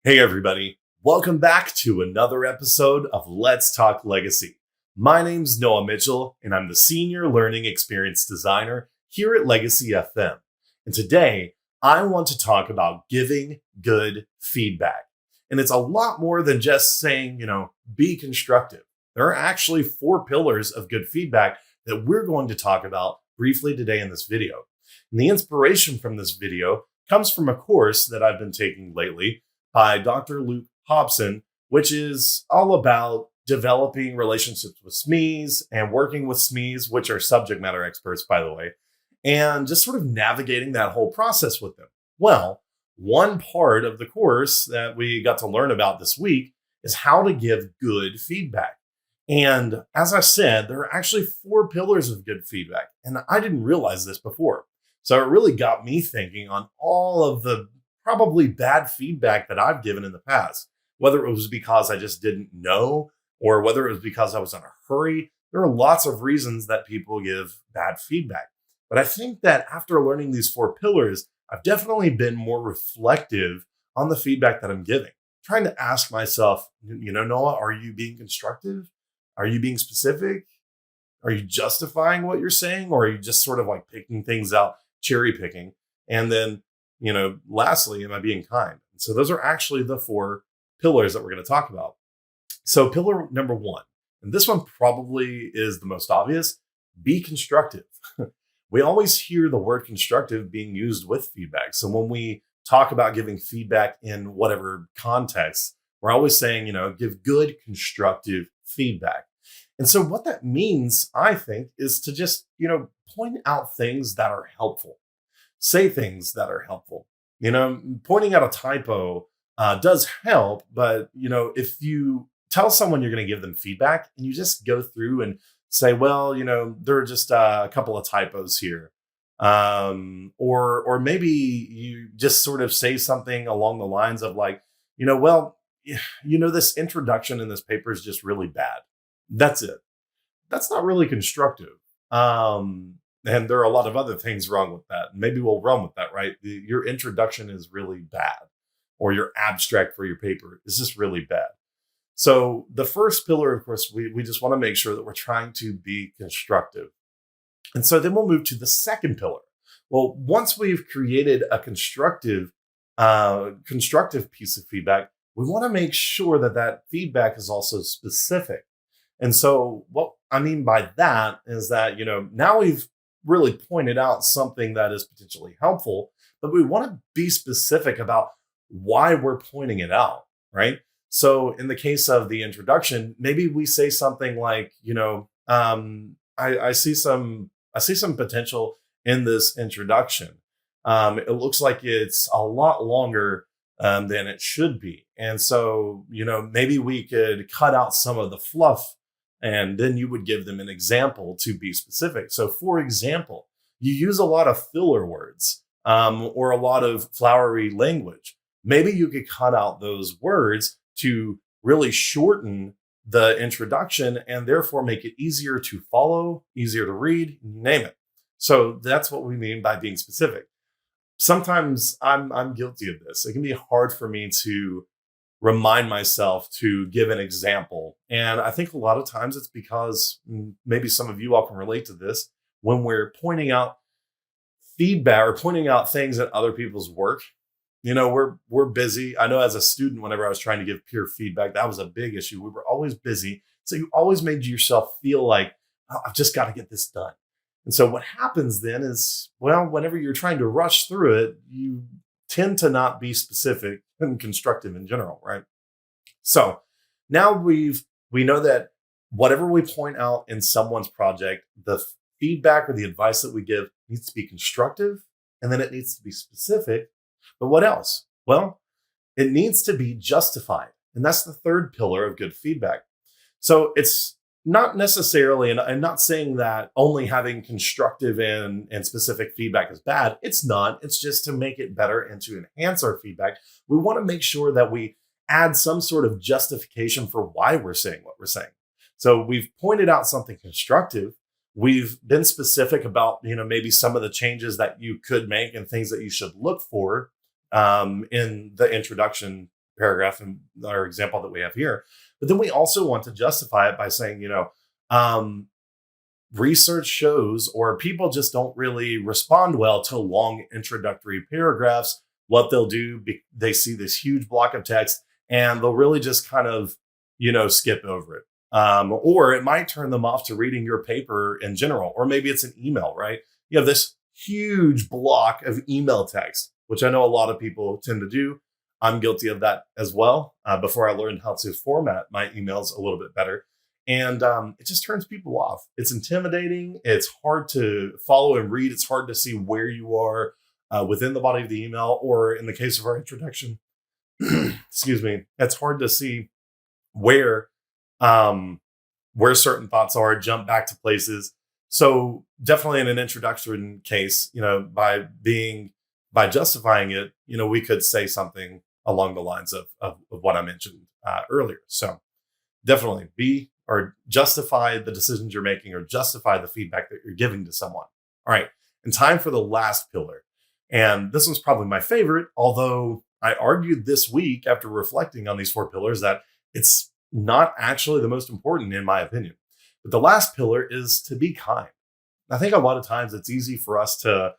Hey, everybody. Welcome back to another episode of Let's Talk Legacy. My name's Noah Mitchell, and I'm the Senior Learning Experience Designer here at Legacy FM. And today, I want to talk about giving good feedback. And it's a lot more than just saying, be constructive. There are actually 4 pillars of good feedback that we're going to talk about briefly today in this video. And the inspiration from this video comes from a course that I've been taking lately by Dr. Luke Hobson, which is all about developing relationships with SMEs and working with SMEs, which are subject matter experts, by the way, and just sort of navigating that whole process with them. Well, one part of the course that we got to learn about this week is how to give good feedback. And as I said, there are actually 4 pillars of good feedback. And I didn't realize this before. So it really got me thinking on all of the probably bad feedback that I've given in the past, whether it was because I just didn't know or whether it was because I was in a hurry. There are lots of reasons that people give bad feedback. But I think that after learning these 4 pillars, I've definitely been more reflective on the feedback that I'm giving, trying to ask myself, Noah, are you being constructive? Are you being specific? Are you justifying what you're saying? Or are you just sort of like picking things out, cherry picking? And then lastly, am I being kind? And so those are actually the 4 pillars that we're going to talk about. So pillar number 1, and this one probably is the most obvious, be constructive. We always hear the word constructive being used with feedback. So when we talk about giving feedback in whatever context, we're always saying, give good constructive feedback. And so what that means, I think, is to just, point out things that are helpful. Say things that are helpful. Pointing out a typo does help, but if you tell someone you're going to give them feedback and you just go through and say, well, there are just a couple of typos here, or maybe you just sort of say something along the lines of like, this introduction in this paper is just really bad. That's it. That's not really constructive. And there are a lot of other things wrong with that. Maybe we'll run with that, right? Your introduction is really bad, or your abstract for your paper is just really bad. So the first pillar, of course, we just want to make sure that we're trying to be constructive. And so then we'll move to the second pillar. Well, once we've created a constructive piece of feedback, we want to make sure that that feedback is also specific. And so what I mean by that is that, now we've really pointed out something that is potentially helpful, but we want to be specific about why we're pointing it out, right? So in the case of the introduction, maybe we say something like, I see some potential in this introduction. It looks like it's a lot longer than it should be. And so, maybe we could cut out some of the fluff, and then you would give them an example to be specific. So for example, you use a lot of filler words or a lot of flowery language. Maybe you could cut out those words to really shorten the introduction and therefore make it easier to follow, easier to read, you name it. So that's what we mean by being specific. Sometimes I'm guilty of this. It can be hard for me to remind myself to give an example. And I think a lot of times it's because maybe some of you all can relate to this. When we're pointing out feedback or pointing out things in other people's work, we're busy. I know as a student, whenever I was trying to give peer feedback, that was a big issue. We were always busy. So you always made yourself feel like, oh, I've just got to get this done. And so what happens then is, whenever you're trying to rush through it, you tend to not be specific and constructive in general, right? So now we know that whatever we point out in someone's project, the feedback or the advice that we give needs to be constructive, and then it needs to be specific. But what else? Well, it needs to be justified. And that's the third pillar of good feedback. So it's not necessarily, and I'm not saying that only having constructive and specific feedback is bad. It's not. It's just to make it better and to enhance our feedback. We want to make sure that we add some sort of justification for why we're saying what we're saying. So we've pointed out something constructive. We've been specific about, maybe some of the changes that you could make and things that you should look for in the introduction paragraph in our example that we have here. But then we also want to justify it by saying, um, research shows, or people just don't really respond well to long introductory paragraphs. What they'll do, they see this huge block of text and they'll really just kind of, skip over it. Or it might turn them off to reading your paper in general, or maybe it's an email, right? You have this huge block of email text, which I know a lot of people tend to do. I'm guilty of that as well. Before I learned how to format my emails a little bit better. And it just turns people off. It's intimidating. It's hard to follow and read. It's hard to see where you are within the body of the email, or in the case of our introduction, excuse me, it's hard to see where certain thoughts are, jump back to places. So definitely in an introduction case, by justifying it, we could say something along the lines of what I mentioned earlier. So definitely justify the decisions you're making, or justify the feedback that you're giving to someone. All right. And time for the last pillar. And this one's probably my favorite, although I argued this week after reflecting on these 4 pillars that it's not actually the most important in my opinion. But the last pillar is to be kind. I think a lot of times it's easy for us to,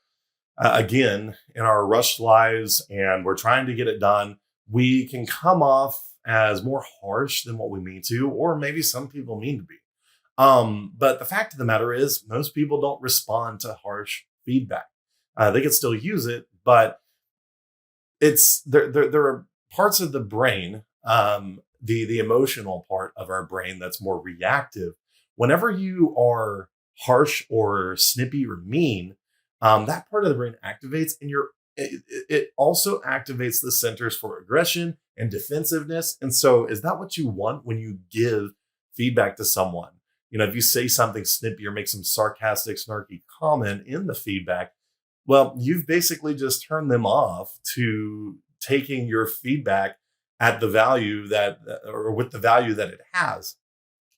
again, in our rushed lives and we're trying to get it done, we can come off as more harsh than what we mean to, or maybe some people mean to be. But the fact of the matter is, most people don't respond to harsh feedback. They can still use it, but there are parts of the brain, the emotional part of our brain, that's more reactive. Whenever you are harsh or snippy or mean, that part of the brain activates, and it also activates the centers for aggression and defensiveness. And so, is that what you want when you give feedback to someone? If you say something snippy or make some sarcastic, snarky comment in the feedback, well, you've basically just turned them off to taking your feedback at the value or with the value that it has.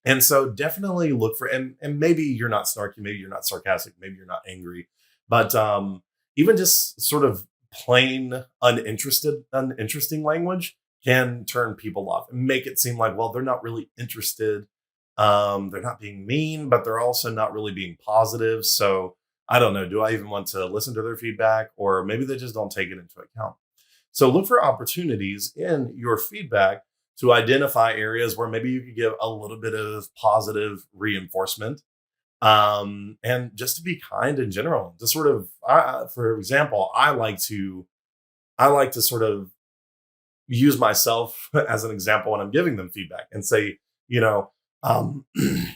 And so definitely look for, and maybe you're not snarky, maybe you're not sarcastic, maybe you're not angry, but even just sort of plain uninteresting language can turn people off and make it seem like, well, they're not really interested. They're not being mean, but they're also not really being positive. So I don't know, do I even want to listen to their feedback? Or maybe they just don't take it into account. So look for opportunities in your feedback to identify areas where maybe you could give a little bit of positive reinforcement, and just to be kind in general. To sort of, for example, I like to sort of use myself as an example when I'm giving them feedback and say,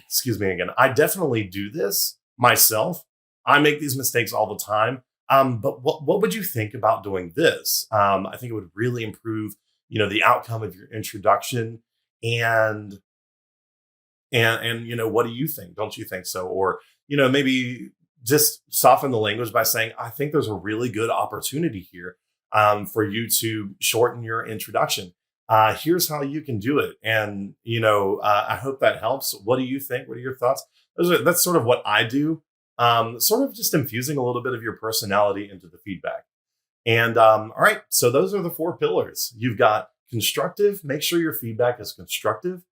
excuse me again, I definitely do this myself. I make these mistakes all the time. But what would you think about doing this? I think it would really improve, the outcome of your introduction. And what do you think? Don't you think so? Or, maybe just soften the language by saying, I think there's a really good opportunity here for you to shorten your introduction. Here's how you can do it. And, I hope that helps. What do you think? What are your thoughts? That's sort of what I do. Sort of just infusing a little bit of your personality into the feedback. And all right, so those are the 4 pillars. You've got constructive, make sure your feedback is constructive.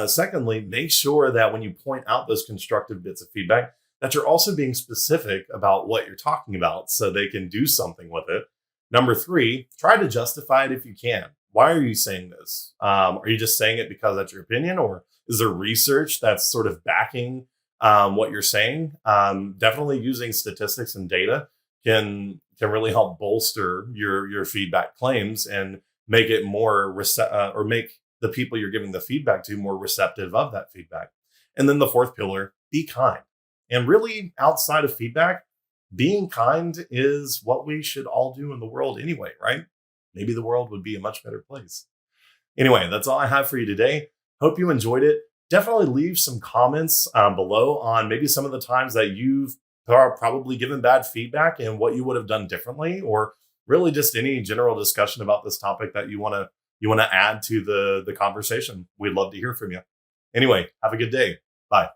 Secondly, make sure that when you point out those constructive bits of feedback, that you're also being specific about what you're talking about so they can do something with it. Number 3, try to justify it if you can. Why are you saying this? Are you just saying it because that's your opinion, or is there research that's sort of backing what you're saying? Definitely using statistics and data can really help bolster your feedback claims and make it more or make the people you're giving the feedback to more receptive of that feedback. And then the 4th pillar, be kind. And really, outside of feedback, being kind is what we should all do in the world anyway, right? Maybe the world would be a much better place. Anyway, that's all I have for you today. Hope you enjoyed it. Definitely leave some comments below on maybe some of the times that you've probably given bad feedback and what you would have done differently, or really just any general discussion about this topic that you want to add to the conversation. We'd love to hear from you. Anyway, have a good day. Bye.